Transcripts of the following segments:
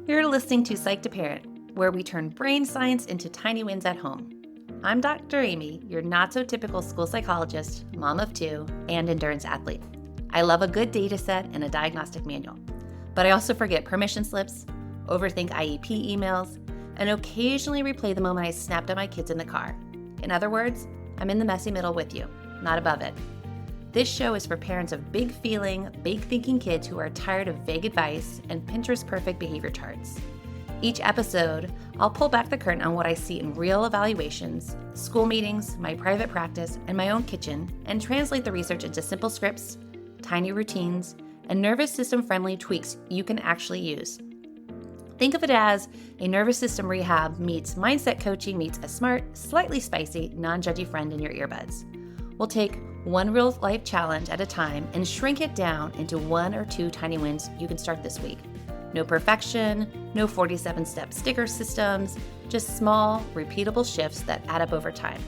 You're listening to Psych to Parent, where we turn brain science into tiny wins at home. I'm Dr. Amy, your not-so-typical school psychologist, mom of two, and endurance athlete. I love a good data set and a diagnostic manual. But I also forget permission slips, overthink IEP emails, and occasionally replay the moment I snapped at my kids in the car. In other words, I'm in the messy middle with you, not above it. This show is for parents of big feeling, big thinking kids who are tired of vague advice and Pinterest perfect behavior charts. Each episode, I'll pull back the curtain on what I see in real evaluations, school meetings, my private practice, and my own kitchen, and translate the research into simple scripts, tiny routines, and nervous system friendly tweaks you can actually use. Think of it as a nervous system rehab meets mindset coaching meets a smart, slightly spicy, non-judgy friend in your earbuds. We'll take one real life challenge at a time and shrink it down into 1 or 2 tiny wins you can start this week. No perfection, no 47-step sticker systems, just small, repeatable shifts that add up over time.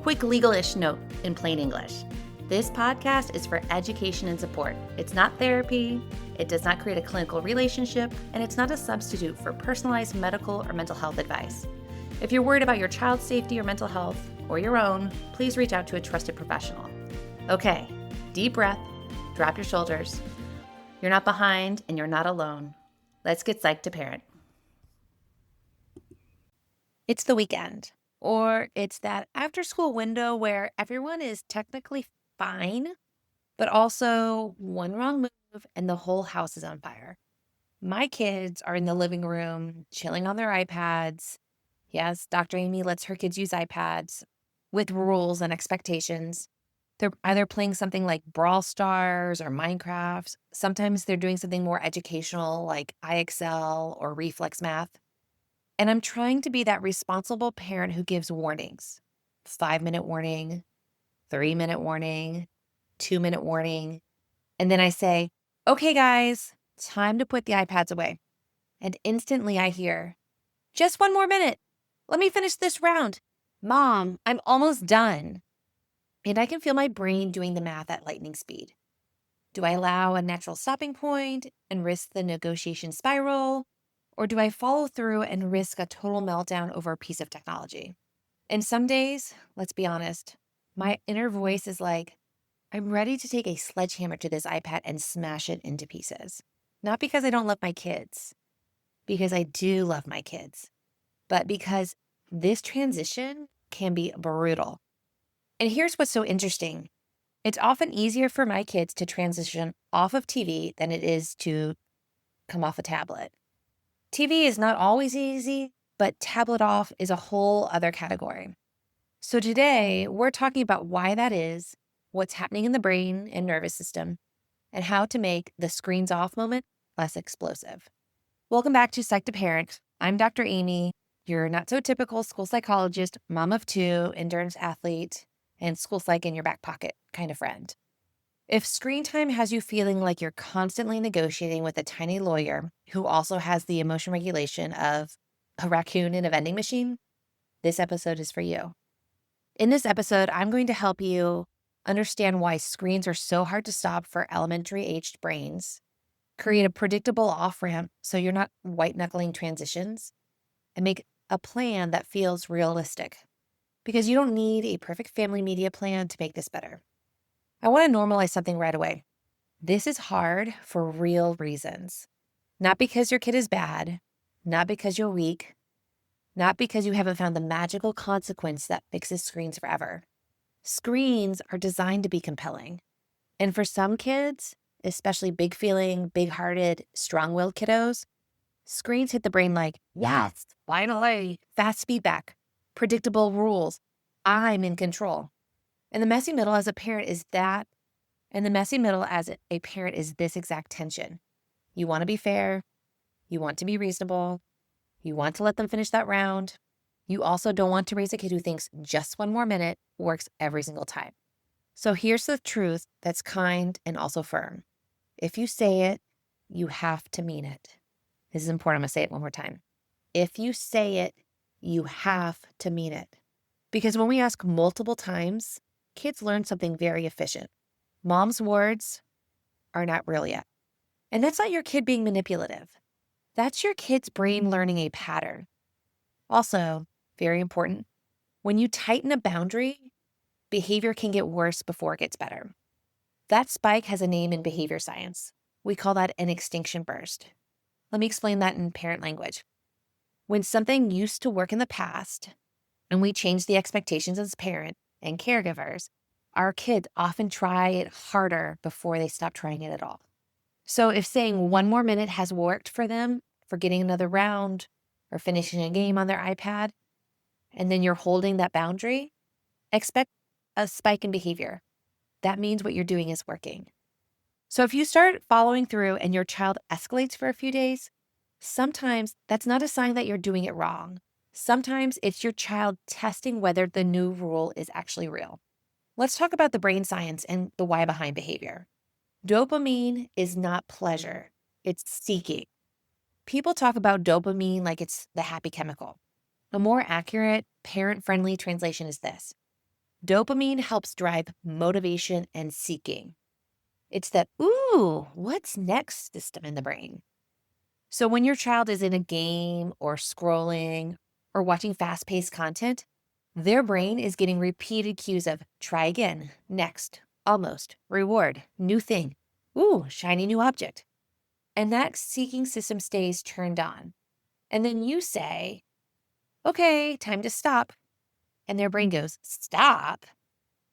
Quick legal-ish note in plain English. This podcast is for education and support. It's not therapy, it does not create a clinical relationship, and it's not a substitute for personalized medical or mental health advice. If you're worried about your child's safety or mental health, or your own, please reach out to a trusted professional. Okay, deep breath, drop your shoulders. You're not behind and you're not alone. Let's get psyched to parent. It's the weekend, or it's that after school window where everyone is technically fine, but also one wrong move and the whole house is on fire. My kids are in the living room, chilling on their iPads. Yes, Dr. Amy lets her kids use iPads with rules and expectations. They're either playing something like Brawl Stars or Minecraft. Sometimes they're doing something more educational like IXL or reflex math. And I'm trying to be that responsible parent who gives warnings. 5-minute warning, 3-minute warning, 2-minute warning. And then I say, okay, guys, time to put the iPads away. And instantly I hear, just 1 more minute. Let me finish this round. Mom, I'm almost done. And I can feel my brain doing the math at lightning speed. Do I allow a natural stopping point and risk the negotiation spiral? Or do I follow through and risk a total meltdown over a piece of technology? And some days, let's be honest, my inner voice is like, I'm ready to take a sledgehammer to this iPad and smash it into pieces. Not because I don't love my kids, because I do love my kids, but because this transition can be brutal. And here's what's so interesting. It's often easier for my kids to transition off of TV than it is to come off a tablet. TV is not always easy, but tablet off is a whole other category. So today, we're talking about why that is, what's happening in the brain and nervous system, and how to make the screens off moment less explosive. Welcome back to Psych to Parent. I'm Dr. Amy, your not-so-typical school psychologist, mom of two, endurance athlete, and school psych in your back pocket kind of friend. If screen time has you feeling like you're constantly negotiating with a tiny lawyer who also has the emotion regulation of a raccoon in a vending machine, this episode is for you. In this episode, I'm going to help you understand why screens are so hard to stop for elementary-aged brains, create a predictable off-ramp so you're not white-knuckling transitions, and make a plan that feels realistic. Because you don't need a perfect family media plan to make this better. I want to normalize something right away. This is hard for real reasons. Not because your kid is bad, not because you're weak, not because you haven't found the magical consequence that fixes screens forever. Screens are designed to be compelling. And for some kids, especially big feeling, big-hearted, strong-willed kiddos, screens hit the brain like, yes, finally, fast feedback, predictable rules. I'm in control. And the messy middle as a parent is that, and the messy middle as a parent is this exact tension. You want to be fair. You want to be reasonable. You want to let them finish that round. You also don't want to raise a kid who thinks just 1 more minute works every single time. So here's the truth that's kind and also firm. If you say it, you have to mean it. This is important. I'm going to say it one more time. If you say it, you have to mean it. Because when we ask multiple times, kids learn something very efficient. Mom's words are not real yet. And that's not your kid being manipulative. That's your kid's brain learning a pattern. Also, very important, when you tighten a boundary, behavior can get worse before it gets better. That spike has a name in behavior science. We call that an extinction burst. Let me explain that in parent language. When something used to work in the past and we change the expectations as parent and caregivers, our kids often try it harder before they stop trying it at all. So if saying one more minute has worked for them for getting another round or finishing a game on their iPad, and then you're holding that boundary, expect a spike in behavior. That means what you're doing is working. So if you start following through and your child escalates for a few days, sometimes that's not a sign that you're doing it wrong. Sometimes it's your child testing whether the new rule is actually real. Let's talk about the brain science and the why behind behavior. Dopamine is not pleasure, it's seeking. People talk about dopamine like it's the happy chemical. A more accurate, parent friendly translation is this: dopamine helps drive motivation and seeking. It's that, ooh, what's next system in the brain. So when your child is in a game or scrolling or watching fast paced content, their brain is getting repeated cues of try again, next, almost, reward, new thing, ooh, shiny new object. And that seeking system stays turned on. And then you say, okay, time to stop. And their brain goes, stop?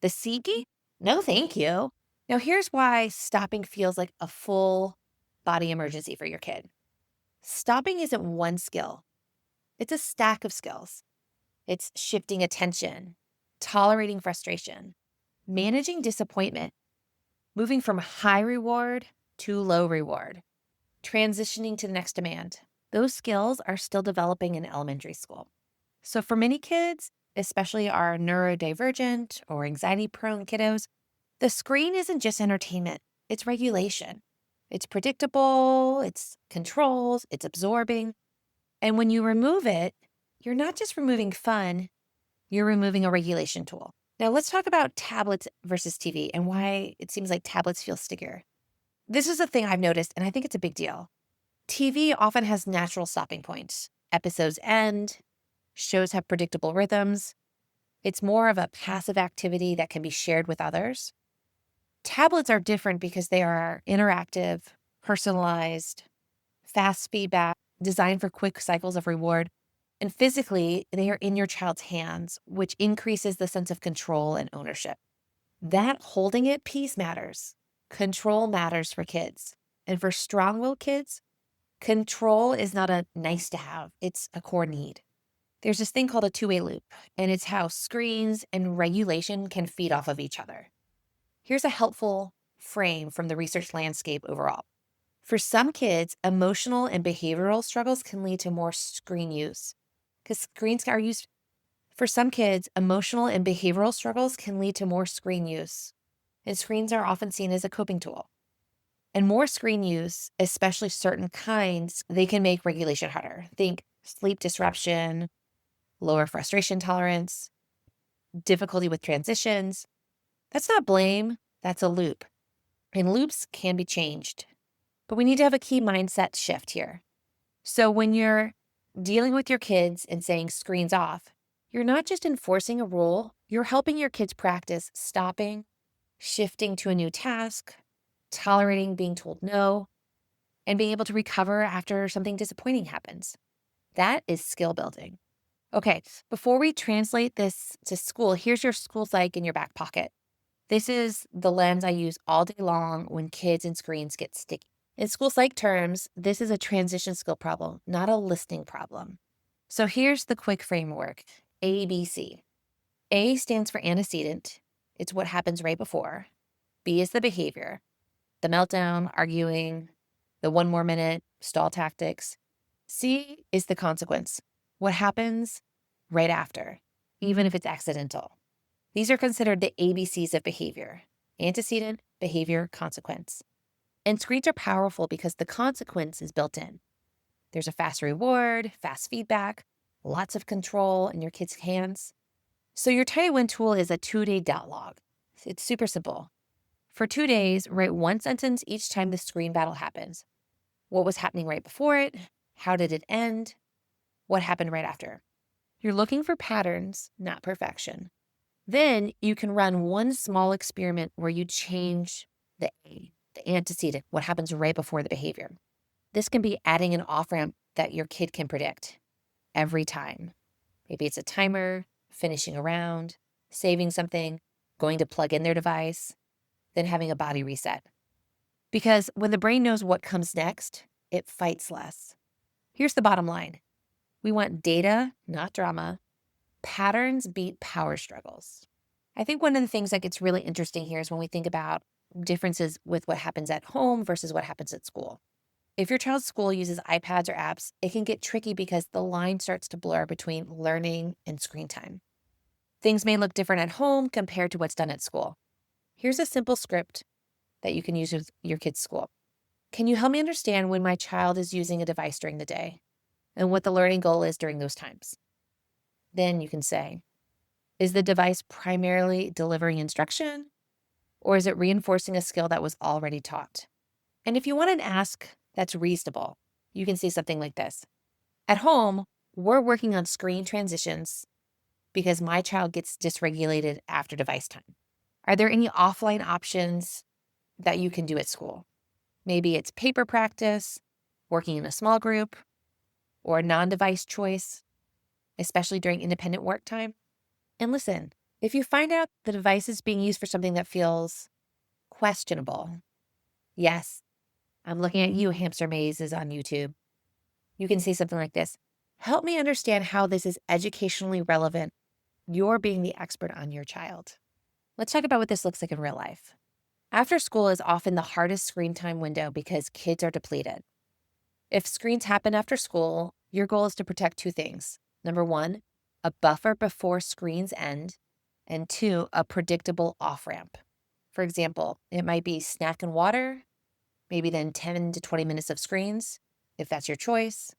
The seeking? No, thank you. Now, here's why stopping feels like a full body emergency for your kid. Stopping isn't one skill, it's a stack of skills. It's shifting attention, tolerating frustration, managing disappointment, moving from high reward to low reward, transitioning to the next demand. Those skills are still developing in elementary school. So for many kids, especially our neurodivergent or anxiety-prone kiddos, the screen isn't just entertainment, it's regulation. It's predictable, it's controls, it's absorbing. And when you remove it, you're not just removing fun, you're removing a regulation tool. Now let's talk about tablets versus TV and why it seems like tablets feel stickier. This is a thing I've noticed, and I think it's a big deal. TV often has natural stopping points. Episodes end, shows have predictable rhythms. It's more of a passive activity that can be shared with others. Tablets are different because they are interactive, personalized, fast feedback, designed for quick cycles of reward. And physically, they are in your child's hands, which increases the sense of control and ownership. That holding it piece matters. Control matters for kids. And for strong-willed kids, control is not a nice to have, it's a core need. There's this thing called a two-way loop, and it's how screens and regulation can feed off of each other. Here's a helpful frame from the research landscape overall. For some kids, emotional and behavioral struggles can lead to more screen use because screens are used. For some kids, emotional and behavioral struggles can lead to more screen use, and screens are often seen as a coping tool. And more screen use, especially certain kinds, they can make regulation harder. Think sleep disruption, lower frustration tolerance, difficulty with transitions. That's not blame, that's a loop. And loops can be changed. But we need to have a key mindset shift here. So when you're dealing with your kids and saying screens off, you're not just enforcing a rule, you're helping your kids practice stopping, shifting to a new task, tolerating being told no, and being able to recover after something disappointing happens. That is skill building. Okay, before we translate this to school, here's your school psych in your back pocket. This is the lens I use all day long when kids and screens get sticky. In school psych terms, this is a transition skill problem, not a listening problem. So here's the quick framework, ABC. A stands for antecedent. It's what happens right before. B is the behavior, the meltdown, arguing, the one more minute, stall tactics. C is the consequence, what happens right after, even if it's accidental. These are considered the ABCs of behavior: antecedent, behavior, consequence. And screens are powerful because the consequence is built in. There's a fast reward, fast feedback, lots of control in your kid's hands. So your tiny win tool is a 2-day dot log. It's super simple. For 2 days, write one sentence each time the screen battle happens. What was happening right before it? How did it end? What happened right after? You're looking for patterns, not perfection. Then you can run one small experiment where you change the antecedent, what happens right before the behavior. This can be adding an off ramp that your kid can predict every time. Maybe it's a timer, finishing a round, saving something, going to plug in their device, then having a body reset. Because when the brain knows what comes next, it fights less. Here's the bottom line. We want data, not drama. Patterns beat power struggles. I think one of the things that gets really interesting here is when we think about differences with what happens at home versus what happens at school. If your child's school uses iPads or apps, it can get tricky because the line starts to blur between learning and screen time. Things may look different at home compared to what's done at school. Here's a simple script that you can use with your kid's school. Can you help me understand when my child is using a device during the day and what the learning goal is during those times? Then you can say, is the device primarily delivering instruction, or is it reinforcing a skill that was already taught? And if you want an ask that's reasonable, you can say something like this. At home, we're working on screen transitions because my child gets dysregulated after device time. Are there any offline options that you can do at school? Maybe it's paper practice, working in a small group, or a non-device choice, especially during independent work time. And listen, if you find out the device is being used for something that feels questionable, yes, I'm looking at you, Hamster Maze is on YouTube. You can say something like this. Help me understand how this is educationally relevant. You're being the expert on your child. Let's talk about what this looks like in real life. After school is often the hardest screen time window because kids are depleted. If screens happen after school, your goal is to protect two things. Number one, a buffer before screens end, and two, a predictable off-ramp. For example, it might be snack and water, maybe then 10 to 20 minutes of screens, if that's your choice.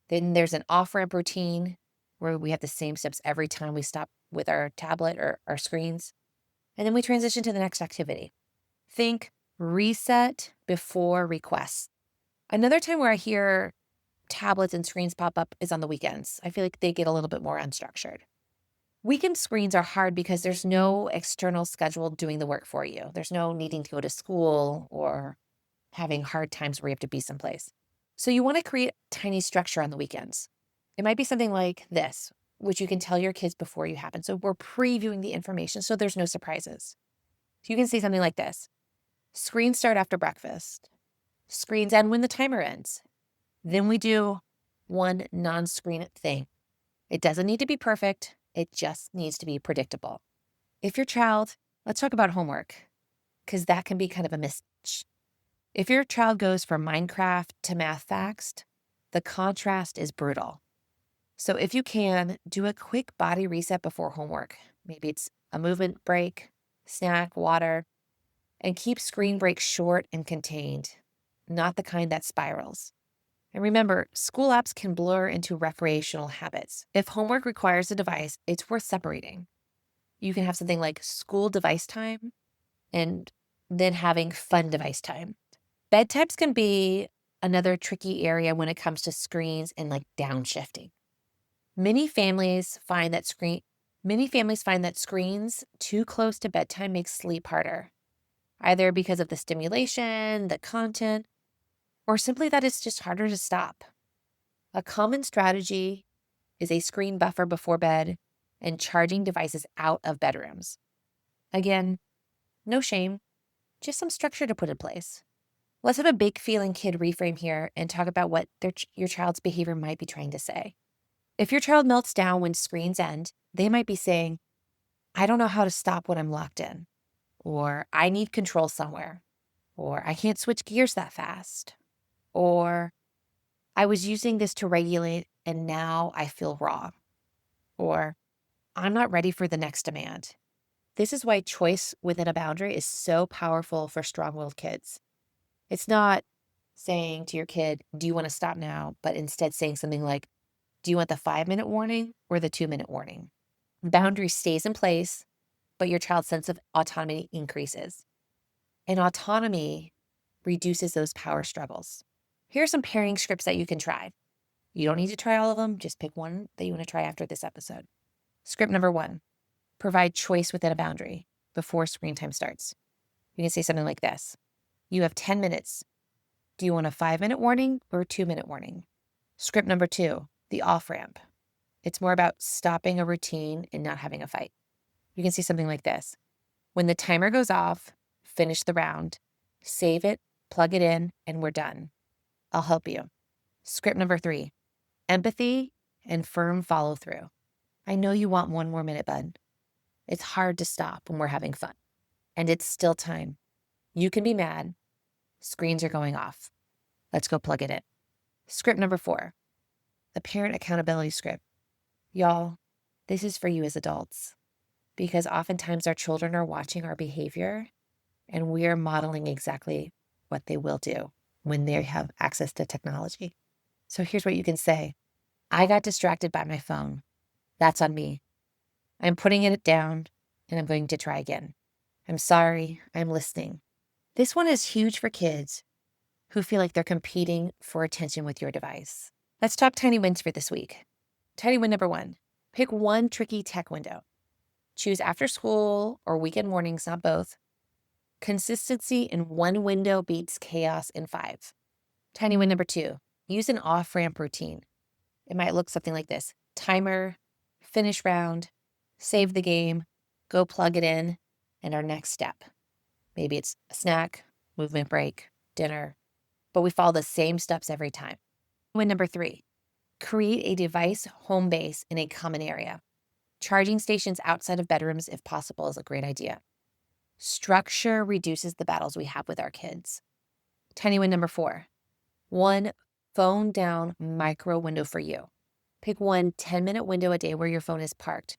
Then there's an off-ramp routine where we have the same steps every time we stop with our tablet or our screens. And then we transition to the next activity. Think reset before request. Another time where I hear tablets and screens pop up is on the weekends. I feel like they get a little bit more unstructured. Weekend screens are hard because there's no external schedule doing the work for you. There's no needing to go to school or having hard times where you have to be someplace. So you want to create tiny structure on the weekends. It might be something like this, which you can tell your kids before you happen. So we're previewing the information so there's no surprises. So you can say something like this. Screens start after breakfast. Screens end when the timer ends. Then we do one non-screen thing. It doesn't need to be perfect. It just needs to be predictable. If your child, let's talk about homework, because that can be kind of a mismatch. If your child goes from Minecraft to math facts, the contrast is brutal. So if you can, do a quick body reset before homework. Maybe it's a movement break, snack, water, and keep screen breaks short and contained, not the kind that spirals. And remember, school apps can blur into recreational habits. If homework requires a device, it's worth separating. You can have something like school device time and then having fun device time. Bedtimes can be another tricky area when it comes to screens and like downshifting. Many families find that screens too close to bedtime make sleep harder, either because of the stimulation, the content, or simply that it's just harder to stop. A common strategy is a screen buffer before bed and charging devices out of bedrooms. Again, no shame, just some structure to put in place. Let's have a big feeling kid reframe here and talk about what your child's behavior might be trying to say. If your child melts down when screens end, they might be saying, I don't know how to stop when I'm locked in, or I need control somewhere, or I can't switch gears that fast, or I was using this to regulate and now I feel raw, or I'm not ready for the next demand. This is why choice within a boundary is so powerful for strong-willed kids. It's not saying to your kid, do you want to stop now? But instead saying something like, do you want the 5-minute warning or the 2-minute warning? Boundary stays in place, but your child's sense of autonomy increases. And autonomy reduces those power struggles. Here are some pairing scripts that you can try. You don't need to try all of them. Just pick one that you want to try after this episode. Script number 1, provide choice within a boundary before screen time starts. You can say something like this. You have 10 minutes. Do you want a 5-minute warning or a 2-minute warning? Script number 2, the off-ramp. It's more about stopping a routine and not having a fight. You can say something like this. When the timer goes off, finish the round, save it, plug it in, and we're done. I'll help you. Script number 3, empathy and firm follow through. I know you want 1 more minute, bud. It's hard to stop when we're having fun. And it's still time. You can be mad. Screens are going off. Let's go plug it in. Script number 4, the parent accountability script. Y'all, this is for you as adults, because oftentimes our children are watching our behavior and we are modeling exactly what they will do when they have access to technology. So here's what you can say. I got distracted by my phone. That's on me. I'm putting it down and I'm going to try again. I'm sorry, I'm listening. This one is huge for kids who feel like they're competing for attention with your device. Let's talk tiny wins for this week. Tiny win number 1, pick one tricky tech window. Choose after school or weekend mornings, not both. Consistency in one window beats chaos in 5. Tiny win number 2, use an off-ramp routine. It might look something like this. Timer, finish round, save the game, go plug it in, and our next step. Maybe it's a snack, movement break, dinner, but we follow the same steps every time. Win number 3, create a device home base in a common area. Charging stations outside of bedrooms, if possible, is a great idea. Structure reduces the battles we have with our kids. Tiny win number 4, one phone down micro window for you. Pick one 10-minute window a day where your phone is parked.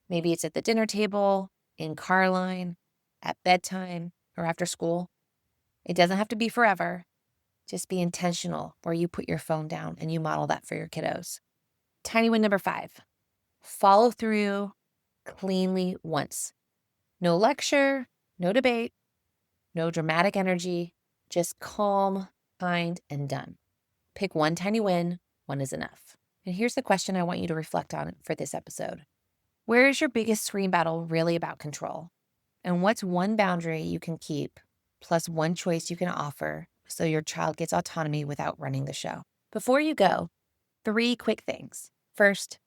Maybe it's at the dinner table, in car line, at bedtime, or after school. It doesn't have to be forever. Just be intentional where you put your phone down and you model that for your kiddos. Tiny win number 5, follow through cleanly once. No lecture, no debate, no dramatic energy, just calm, kind, and done. Pick one tiny win, one is enough. And here's the question I want you to reflect on for this episode. Where is your biggest screen battle really about control? And what's one boundary you can keep, plus one choice you can offer so your child gets autonomy without running the show? Before you go, 3 quick things. First,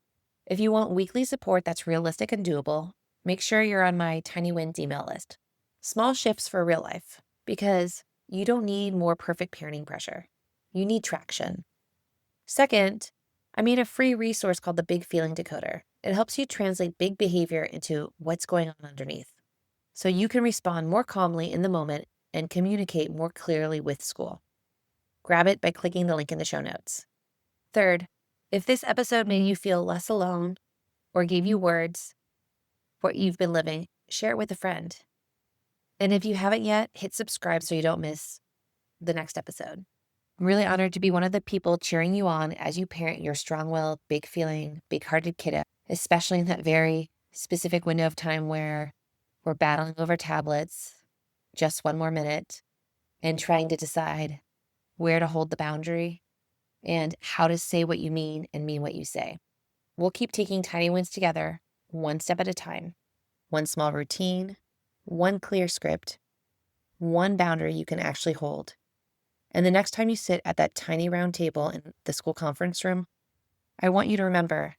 if you want weekly support that's realistic and doable, make sure you're on my Tiny Wins email list. Small shifts for real life, because you don't need more perfect parenting pressure. You need traction. Second, I made a free resource called the Big Feeling Decoder. It helps you translate big behavior into what's going on underneath, so you can respond more calmly in the moment and communicate more clearly with school. Grab it by clicking the link in the show notes. Third, if this episode made you feel less alone or gave you words for what you've been living, share it with a friend. And if you haven't yet, hit subscribe so you don't miss the next episode. I'm really honored to be one of the people cheering you on as you parent your strong-willed, big-feeling, big-hearted kiddo, especially in that very specific window of time where we're battling over tablets, just 1 more minute, and trying to decide where to hold the boundary and how to say what you mean and mean what you say. We'll keep taking tiny wins together, one step at a time. One small routine, one clear script, one boundary you can actually hold. And the next time you sit at that tiny round table in the school conference room, I want you to remember,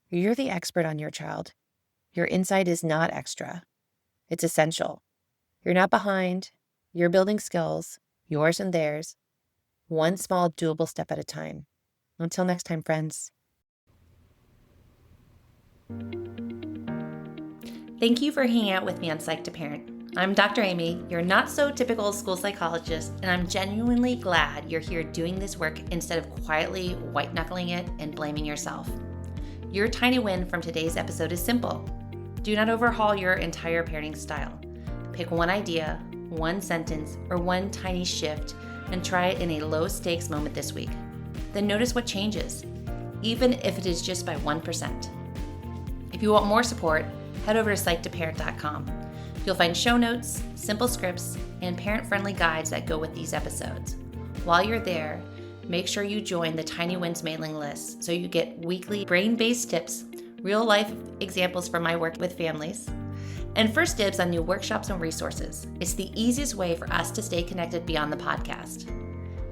you're the expert on your child. Your insight is not extra. It's essential. You're not behind. You're building skills, yours and theirs, one small doable step at a time. Until next time, friends. Thank you for hanging out with me on Psych to Parent. I'm Dr. Amy, your not so typical school psychologist, and I'm genuinely glad you're here doing this work instead of quietly white knuckling it and blaming yourself. Your tiny win from today's episode is simple. Do not overhaul your entire parenting style. Pick one idea, one sentence, or one tiny shift and try it in a low stakes moment this week. Then notice what changes, even if it is just by 1%. If you want more support, head over to psych2parent.com. You'll find show notes, simple scripts, and parent-friendly guides that go with these episodes. While you're there, make sure you join the Tiny Wins mailing list so you get weekly brain-based tips, real-life examples from my work with families, and first dibs on new workshops and resources. It's the easiest way for us to stay connected beyond the podcast.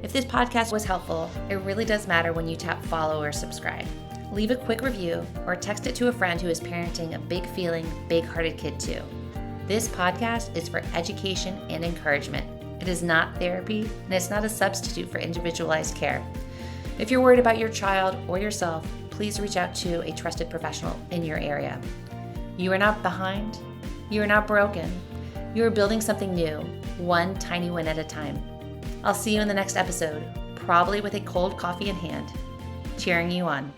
If this podcast was helpful, it really does matter when you tap follow or subscribe. Leave a quick review or text it to a friend who is parenting a big-feeling, big-hearted kid too. This podcast is for education and encouragement. It is not therapy, and it's not a substitute for individualized care. If you're worried about your child or yourself, please reach out to a trusted professional in your area. You are not behind. You are not broken. You are building something new, one tiny win at a time. I'll see you in the next episode, probably with a cold coffee in hand, cheering you on.